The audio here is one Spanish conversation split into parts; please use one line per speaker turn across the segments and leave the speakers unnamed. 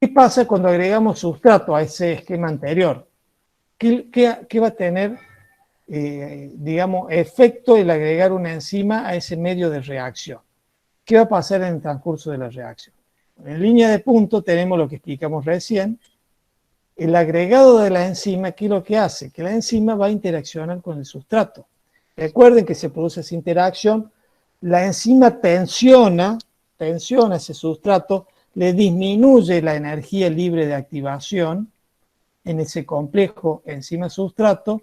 ¿Qué pasa cuando agregamos sustrato a ese esquema anterior? ¿Qué va a tener, digamos, efecto el agregar una enzima a ese medio de reacción? ¿Qué va a pasar en el transcurso de la reacción? En línea de punto tenemos lo que explicamos recién. El agregado de la enzima, ¿qué es lo que hace? Que la enzima va a interaccionar con el sustrato. Recuerden que se produce esa interacción, la enzima tensiona ese sustrato, le disminuye la energía libre de activación en ese complejo enzima-sustrato.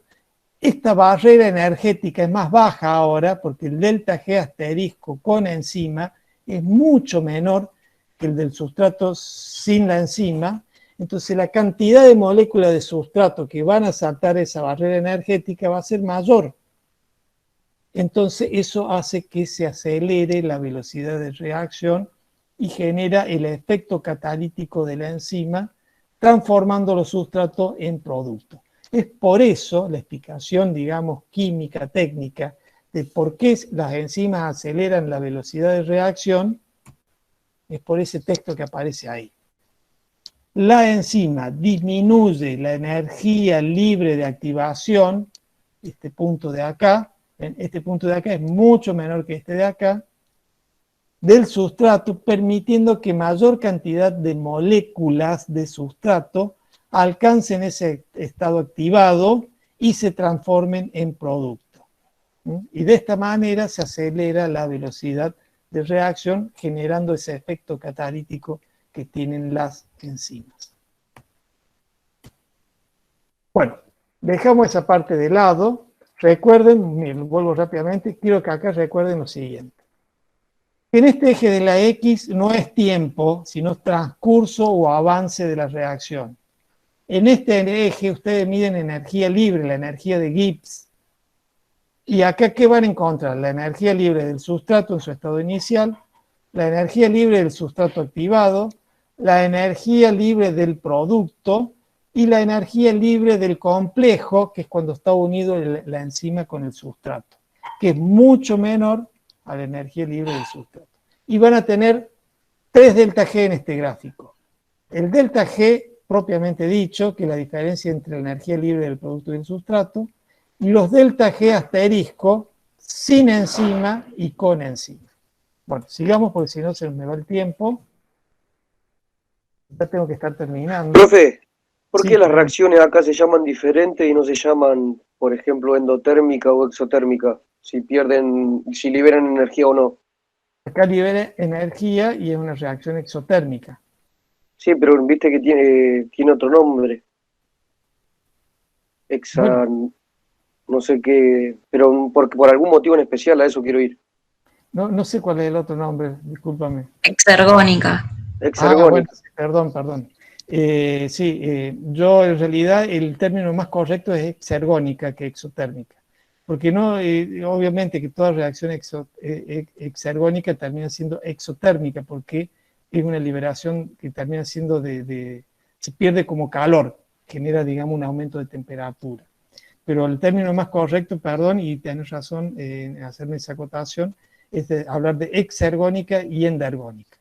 Esta barrera energética es más baja ahora porque el delta G asterisco con enzima es mucho menor que el del sustrato sin la enzima. Entonces la cantidad de moléculas de sustrato que van a saltar esa barrera energética va a ser mayor. Entonces eso hace que se acelere la velocidad de reacción y genera el efecto catalítico de la enzima, transformando los sustratos en productos. Es por eso la explicación, digamos, química, técnica, de por qué las enzimas aceleran la velocidad de reacción, es por ese texto que aparece ahí. La enzima disminuye la energía libre de activación, este punto de acá es mucho menor que este de acá, del sustrato, permitiendo que mayor cantidad de moléculas de sustrato alcancen ese estado activado y se transformen en producto. Y de esta manera se acelera la velocidad de reacción, generando ese efecto catalítico que tienen las enzimas. Bueno, dejamos esa parte de lado. Recuerden, vuelvo rápidamente, quiero que acá recuerden lo siguiente. En este eje de la X no es tiempo, sino transcurso o avance de la reacción. En este eje ustedes miden energía libre, la energía de Gibbs. Y acá, ¿qué van a encontrar? La energía libre del sustrato en su estado inicial, la energía libre del sustrato activado, la energía libre del producto y la energía libre del complejo, que es cuando está unido la enzima con el sustrato, que es mucho menor a la energía libre del sustrato. Y van a tener 3 delta G en este gráfico. El delta G, propiamente dicho, que es la diferencia entre la energía libre del producto y el sustrato, y los delta G asterisco sin enzima y con enzima. Bueno, sigamos porque si no se me va el tiempo. Ya tengo que estar terminando.
Profe, ¿por qué
Sí,
las reacciones acá se llaman diferente y no se llaman, por ejemplo, endotérmica o exotérmica? Si liberan energía o no.
acá libera energía y es una reacción exotérmica.
Sí, pero viste que tiene otro nombre.
Bueno,
No sé qué, pero porque por algún motivo en especial a eso quiero ir.
no sé cuál es el otro nombre, discúlpame.
Exergónica.
Bueno,
Exergónica.
perdón. Yo en realidad el término más correcto es exergónica que exotérmica. Porque no, obviamente que toda reacción exergónica termina siendo exotérmica, porque es una liberación que termina siendo se pierde como calor, genera, digamos, un aumento de temperatura. Pero el término más correcto, perdón, y tienes razón en hacerme esa acotación, es hablar de exergónica y endergónica.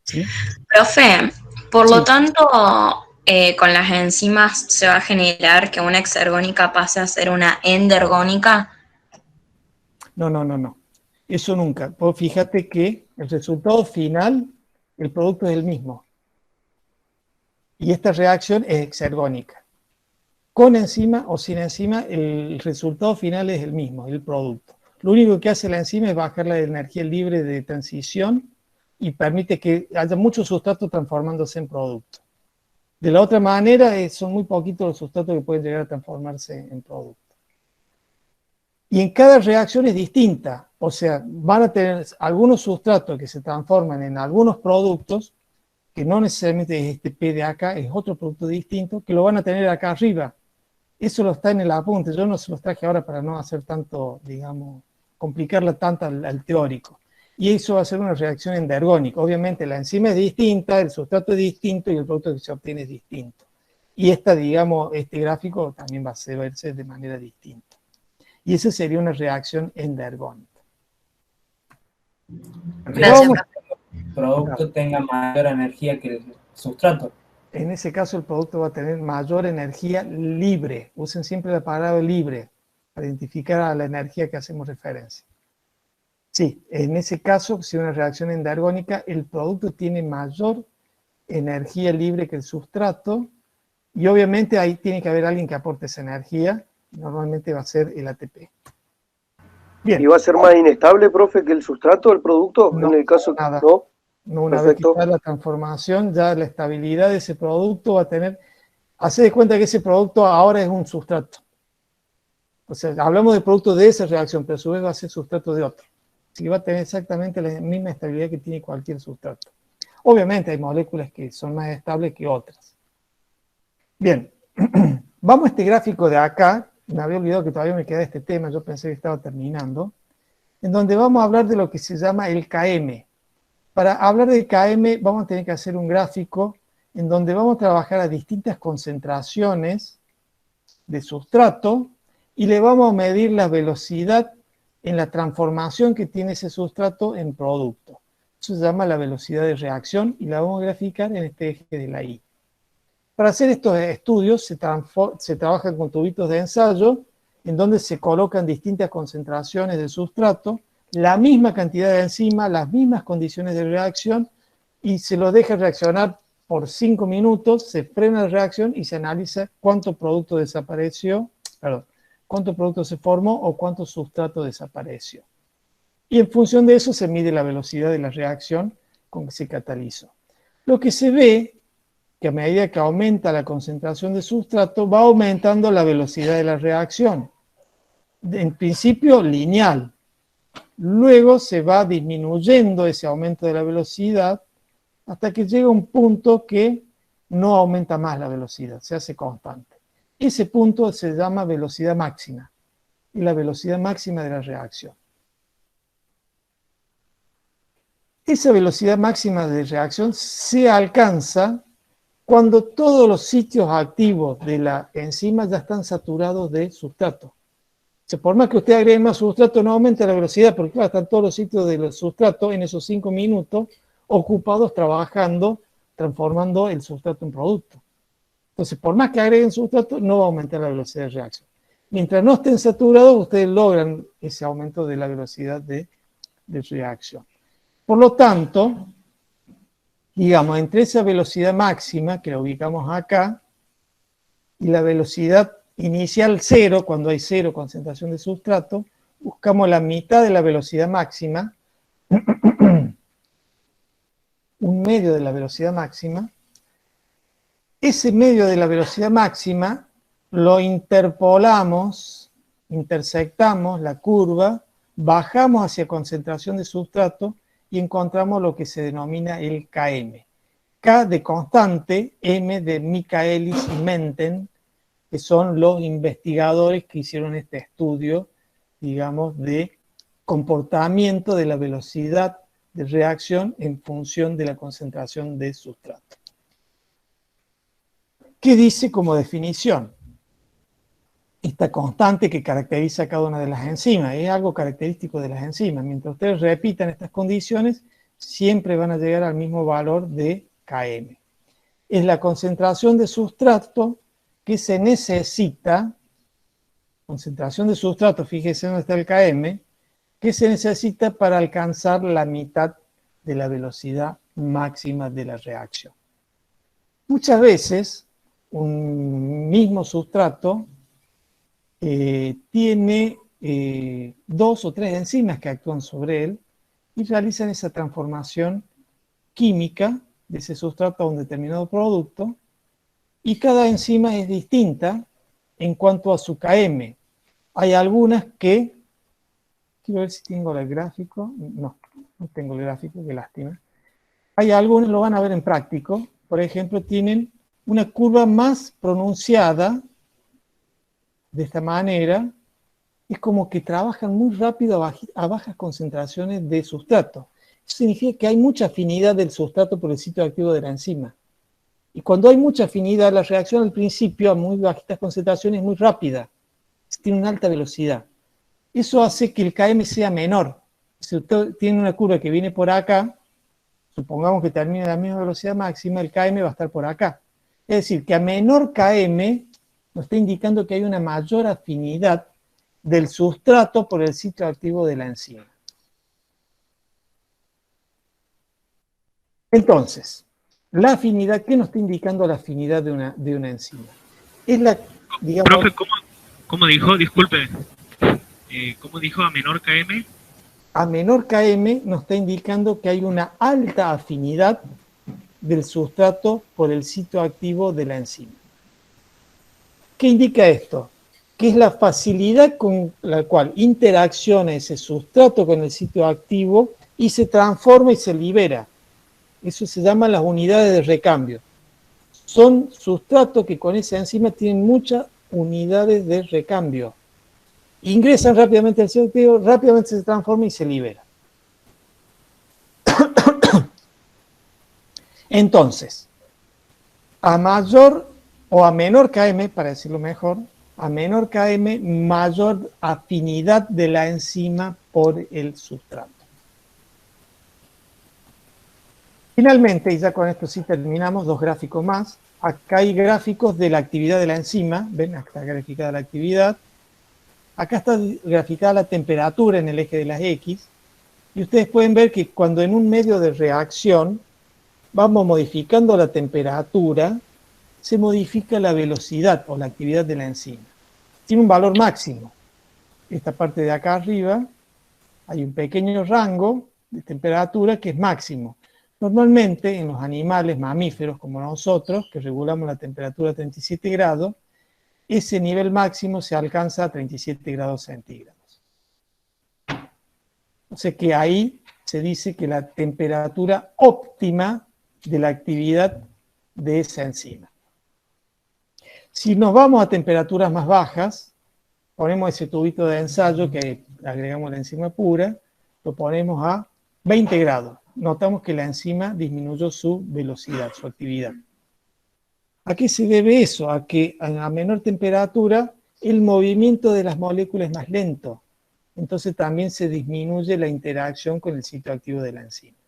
¿Sí?
Profe, por lo
Sí.
tanto, con las enzimas se va a generar que una exergónica pase a ser una endergónica.
No. Eso nunca. Pues fíjate que el resultado final, el producto es el mismo. Y esta reacción es exergónica. Con enzima o sin enzima, el resultado final es el mismo, el producto. Lo único que hace la enzima es bajar la energía libre de transición y permite que haya muchos sustratos transformándose en producto. De la otra manera, son muy poquitos los sustratos que pueden llegar a transformarse en producto. Y en cada reacción es distinta, o sea, van a tener algunos sustratos que se transforman en algunos productos, que no necesariamente es este P de acá, es otro producto distinto, que lo van a tener acá arriba. Eso lo está en el apunte, yo no se los traje ahora para no hacer tanto, digamos, complicarla tanto al teórico. Y eso va a ser una reacción endergónica. Obviamente la enzima es distinta, el sustrato es distinto y el producto que se obtiene es distinto. Y este gráfico también va a verse de manera distinta. Y esa sería una reacción endergónica.
Gracias, profe.
producto tenga mayor energía que el sustrato.
En ese caso el producto va a tener mayor energía libre. Usen siempre la palabra libre para identificar a la energía que hacemos referencia. Sí, en ese caso, si una reacción endergónica, el producto tiene mayor energía libre que el sustrato, y obviamente ahí tiene que haber alguien que aporte esa energía, normalmente va a ser el ATP. Bien.
¿Y va a ser más inestable, profe, que el sustrato del producto?
No,
en el caso,
nada.
¿no?
No, una
Perfecto.
vez que está la transformación, ya la estabilidad de ese producto va a tener... Haced de cuenta que ese producto ahora es un sustrato. O sea, hablamos de producto de esa reacción, pero a su vez va a ser sustrato de otro. Así que va a tener exactamente la misma estabilidad que tiene cualquier sustrato. Obviamente hay moléculas que son más estables que otras. Bien, vamos a este gráfico de acá. Me había olvidado que todavía me queda este tema, yo pensé que estaba terminando. En donde vamos a hablar de lo que se llama el KM. Para hablar del KM vamos a tener que hacer un gráfico en donde vamos a trabajar a distintas concentraciones de sustrato y le vamos a medir la velocidad en la transformación que tiene ese sustrato en producto. Eso se llama la velocidad de reacción y la vamos a graficar en este eje de la Y. Para hacer estos estudios se trabaja con tubitos de ensayo en donde se colocan distintas concentraciones de sustrato, la misma cantidad de enzima, las mismas condiciones de reacción y se lo deja reaccionar por 5 minutos, se frena la reacción y se analiza cuánto producto desapareció, cuánto producto se formó o cuánto sustrato desapareció. Y en función de eso se mide la velocidad de la reacción con que se catalizó. Lo que se ve que a medida que aumenta la concentración de sustrato, va aumentando la velocidad de la reacción. En principio lineal. Luego se va disminuyendo ese aumento de la velocidad hasta que llega un punto que no aumenta más la velocidad, se hace constante. Ese punto se llama velocidad máxima, y la velocidad máxima de la reacción. Esa velocidad máxima de reacción se alcanza cuando todos los sitios activos de la enzima ya están saturados de sustrato. O sea, por más que usted agregue más sustrato, no aumenta la velocidad, porque claro, están todos los sitios del sustrato en esos 5 minutos ocupados trabajando, transformando el sustrato en producto. Entonces, por más que agreguen sustrato, no va a aumentar la velocidad de reacción. Mientras no estén saturados, ustedes logran ese aumento de la velocidad de reacción. Por lo tanto, digamos, entre esa velocidad máxima, que la ubicamos acá, y la velocidad inicial 0, cuando hay 0 concentración de sustrato, buscamos la mitad de la velocidad máxima, un medio de la velocidad máxima. Ese medio de la velocidad máxima lo interpolamos, intersectamos la curva, bajamos hacia concentración de sustrato y encontramos lo que se denomina el KM. K de constante, M de Michaelis y Menten, que son los investigadores que hicieron este estudio, digamos, de comportamiento de la velocidad de reacción en función de la concentración de sustrato. ¿Qué dice como definición? Esta constante que caracteriza a cada una de las enzimas, es algo característico de las enzimas. Mientras ustedes repitan estas condiciones, siempre van a llegar al mismo valor de Km. Es la concentración de sustrato que se necesita, concentración de sustrato, fíjese dónde está el Km, que se necesita para alcanzar la mitad de la velocidad máxima de la reacción. Muchas veces, un mismo sustrato tiene 2 o 3 enzimas que actúan sobre él y realizan esa transformación química de ese sustrato a un determinado producto, y cada enzima es distinta en cuanto a su Km. Hay algunas que, quiero ver si tengo el gráfico, no tengo el gráfico, qué lástima. Hay algunas, lo van a ver en práctico, por ejemplo, tienen una curva más pronunciada, de esta manera, es como que trabajan muy rápido a bajas concentraciones de sustrato. Eso significa que hay mucha afinidad del sustrato por el sitio activo de la enzima. Y cuando hay mucha afinidad, la reacción al principio a muy bajitas concentraciones es muy rápida, tiene una alta velocidad. Eso hace que el Km sea menor. Si usted tiene una curva que viene por acá, supongamos que termine a la misma velocidad máxima, el Km va a estar por acá. Es decir, que a menor Km nos está indicando que hay una mayor afinidad del sustrato por el sitio activo de la enzima. Entonces, la afinidad, ¿qué nos está indicando la afinidad de una enzima? Es la, digamos...
Profe, ¿cómo dijo? Disculpe. ¿Cómo dijo a menor Km?
A menor Km nos está indicando que hay una alta afinidad del sustrato por el sitio activo de la enzima. ¿Qué indica esto? Que es la facilidad con la cual interacciona ese sustrato con el sitio activo y se transforma y se libera. Eso se llama las unidades de recambio. Son sustratos que con esa enzima tienen muchas unidades de recambio. Ingresan rápidamente al sitio activo, rápidamente se transforma y se libera. Entonces, a mayor o a menor Km, para decirlo mejor, a menor Km, mayor afinidad de la enzima por el sustrato. Finalmente, y ya con esto sí terminamos, dos gráficos más. Acá hay gráficos de la actividad de la enzima. Ven, acá está graficada la actividad. Acá está graficada la temperatura en el eje de las X. Y ustedes pueden ver que cuando en un medio de reacción vamos modificando la temperatura, se modifica la velocidad o la actividad de la enzima. Tiene un valor máximo. Esta parte de acá arriba hay un pequeño rango de temperatura que es máximo. Normalmente en los animales mamíferos como nosotros, que regulamos la temperatura a 37 grados, ese nivel máximo se alcanza a 37 grados centígrados. O sea que ahí se dice que la temperatura óptima de la actividad de esa enzima. Si nos vamos a temperaturas más bajas, ponemos ese tubito de ensayo que agregamos la enzima pura, lo ponemos a 20 grados. Notamos que la enzima disminuyó su velocidad, su actividad. ¿A qué se debe eso? A que a menor temperatura el movimiento de las moléculas es más lento. Entonces también se disminuye la interacción con el sitio activo de la enzima.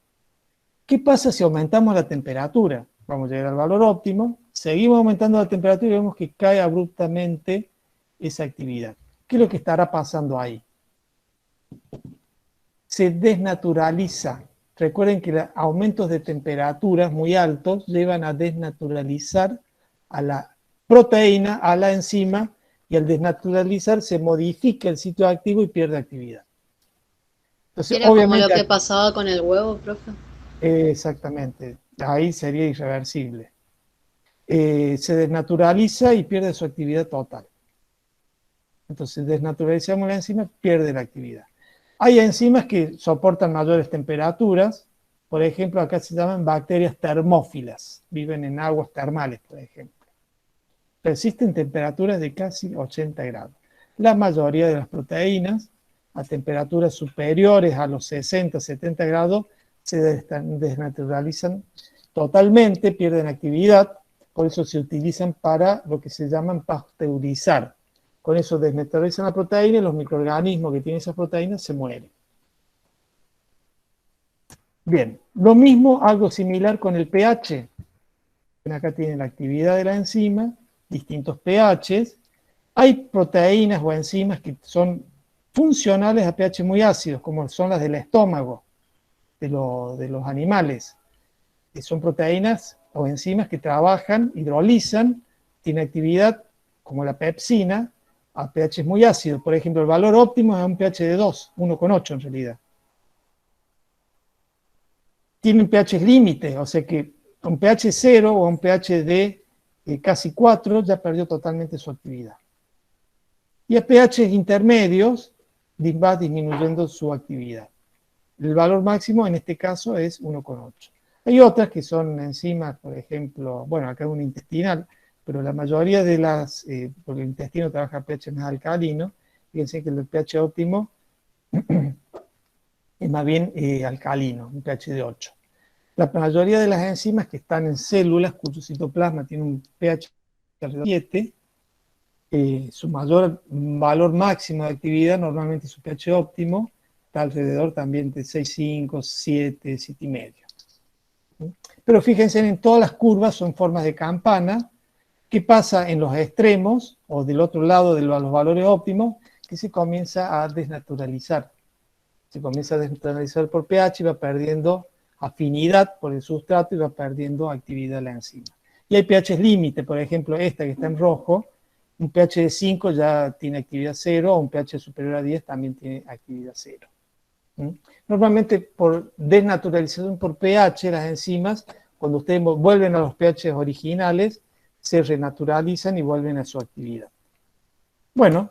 ¿Qué pasa si aumentamos la temperatura? Vamos a llegar al valor óptimo, seguimos aumentando la temperatura y vemos que cae abruptamente esa actividad. ¿Qué es lo que estará pasando ahí? Se desnaturaliza. Recuerden que los aumentos de temperaturas muy altos llevan a desnaturalizar a la proteína, a la enzima, y al desnaturalizar se modifica el sitio activo y pierde actividad. Entonces,
Era como
obviamente,
lo que pasaba con el huevo, profe.
exactamente, ahí sería irreversible. Se desnaturaliza y pierde su actividad total. Entonces, desnaturalizamos la enzima, pierde la actividad. Hay enzimas que soportan mayores temperaturas, por ejemplo, acá se llaman bacterias termófilas, viven en aguas termales, por ejemplo. Persisten temperaturas de casi 80 grados. La mayoría de las proteínas, a temperaturas superiores a los 60, 70 grados, se desnaturalizan totalmente, pierden actividad, por eso se utilizan para lo que se llaman pasteurizar. Con eso desnaturalizan la proteína y los microorganismos que tienen esas proteínas se mueren. Bien, lo mismo, algo similar con el pH. Acá tienen la actividad de la enzima, distintos pHs. Hay proteínas o enzimas que son funcionales a pH muy ácidos, como son las del estómago de los animales. Que son proteínas o enzimas que trabajan, hidrolizan, tienen actividad como la pepsina, a pH muy ácido. Por ejemplo, el valor óptimo es un pH de 2, 1,8 en realidad. Tienen pH límite, o sea que un pH 0 o un pH de casi 4 ya perdió totalmente su actividad. Y a pH intermedios va disminuyendo su actividad. El valor máximo en este caso es 1,8. Hay otras que son enzimas, por ejemplo, bueno, acá un intestinal, pero la mayoría de las, porque el intestino trabaja a pH más alcalino, fíjense que el pH óptimo es más bien alcalino, un pH de 8. La mayoría de las enzimas que están en células, cuyo citoplasma tiene un pH alrededor de 7, su mayor valor máximo de actividad, normalmente su pH óptimo, está alrededor también de 6,5, 7, 7,5. Pero fíjense en todas las curvas son formas de campana. ¿Qué pasa en los extremos o del otro lado de los valores óptimos? Que se comienza a desnaturalizar. Se comienza a desnaturalizar por pH y va perdiendo afinidad por el sustrato y va perdiendo actividad la enzima. Y hay pHs límite, por ejemplo, esta que está en rojo, un pH de 5 ya tiene actividad 0, o un pH superior a 10 también tiene actividad 0. Normalmente por desnaturalización por pH, las enzimas, cuando ustedes vuelven a los pHs originales, se renaturalizan y vuelven a su actividad. Bueno,